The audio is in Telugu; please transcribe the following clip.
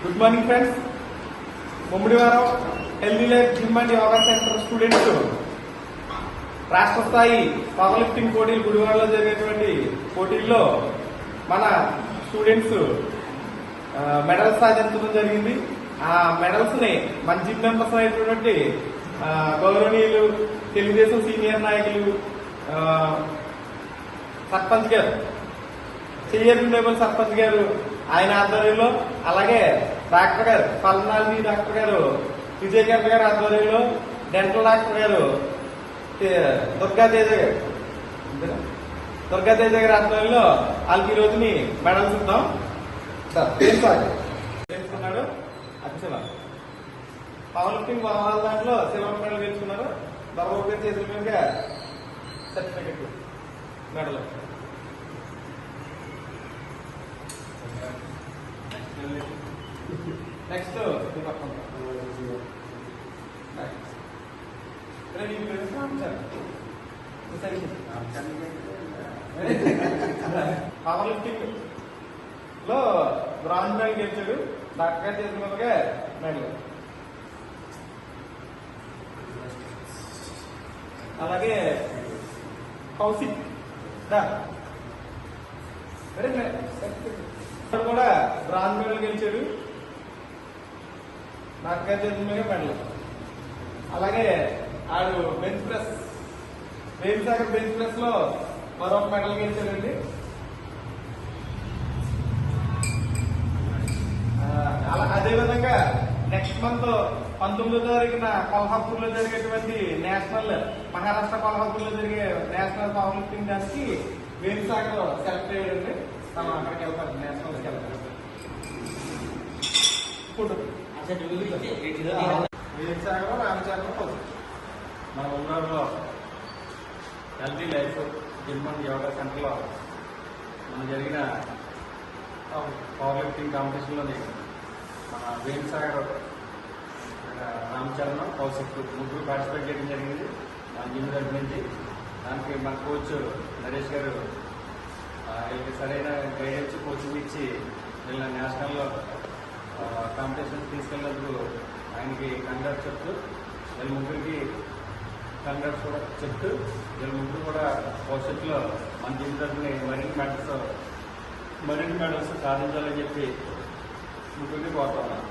Good morning friends. Mummidivaram healthy life gym and yoga centre students రాష్ట్ర స్థాయి పవర్ లిఫ్టింగ్ పోటీలు గుడివాడలో జరిగేటువంటి పోటీల్లో మన స్టూడెంట్స్ మెడల్స్ సాధించడం జరిగింది. ఆ మెడల్స్ ని మన జిమ్ మెంబర్స్ అయినటువంటి గౌరవనీయులు తెలుగుదేశం సీనియర్ నాయకులు సర్పంచ్ గారు, చెయ్యర్ సర్పంచ్ గారు ఆయన ఆధ్వర్యంలో, అలాగే డాక్టర్ గారు పల్నాడు డాక్టర్ గారు విజయకాంత్ గారి ఆధ్వర్యంలో, డెంటల్ డాక్టర్ గారు దుర్గాతేజ గారి ఆధ్వర్యంలో వాళ్ళకి ఈ రోజుని మెడల్స్ ఇద్దాం. తెలుసుకున్నాడు అక్షల పవర్ లిఫ్టింగ్ వాళ్ళ దాంట్లో సిల్వర్ మెడల్ గెలుచుకున్నారు. బాబు గారి చేతుల మీద certificate medal. Next power lifting లో బ్రాంజ్ మెడల్ గెలిచాడు. డాక్టర్ గారు చేసిన మీదగా మెడల్. అలాగే కౌశిక్ కూడా బ్రాంజ్ మెడల్ గెలిచాడు. డాక్టర్ గారు చేసిన మీద మెడల్. అలాగే ఆడు బెంచ్ ప్రెస్ వేమిసాగర్ బెంచ్ ప్రెస్ లో మరొక మెడల్ గెలిచాడండి. అదేవిధంగా నెక్స్ట్ మంత్ 19వ తారీఖున కొల్హాపూర్ లో జరిగేటువంటి నేషనల్ మహారాష్ట్ర కొల్హాపూర్ లో జరిగే నేషనల్ పవర్ లిఫ్టింగ్ దానికి వేమిసాగర్ సెలెక్ట్ అయ్యాడండి. మనం అక్కడికి వెళ్తాం. నేషనల్ కి వెళ్తాం. వేమిసాగర్ రామచంద్ర మన ఊళ్ళో healthy life gym and yoga సెంటర్లో మన జరిగిన పవర్ లిఫ్టింగ్ కాంపిటీషన్లోని మన వేమిసాగర్ రామచరణ్ కౌశిక్ ముగ్గురు పార్టిసిపేట్ చేయడం జరిగింది మన జిమ్ తరఫు నుంచి. దానికి మన కోచ్ నరేష్ గారు వీళ్ళకి సరైన గైడెన్స్ కోచింగ్ ఇచ్చి వీళ్ళ నేషనల్లో కాంపిటీషన్ తీసుకెళ్ళినందుకు ఆయనకి కంగ్రాట్స్ చెప్తూ, వీళ్ళ ముగ్గురికి కంగ్రాట్స్ కూడా చెప్తూ, వీళ్ళ ముగ్గురు కూడా భవిష్యత్తులో మన జిమ్ తరఫుని మరిన్ని మెడల్స్ సాధించాలని చెప్పి ముగ్గురికి కోరుతున్నాను.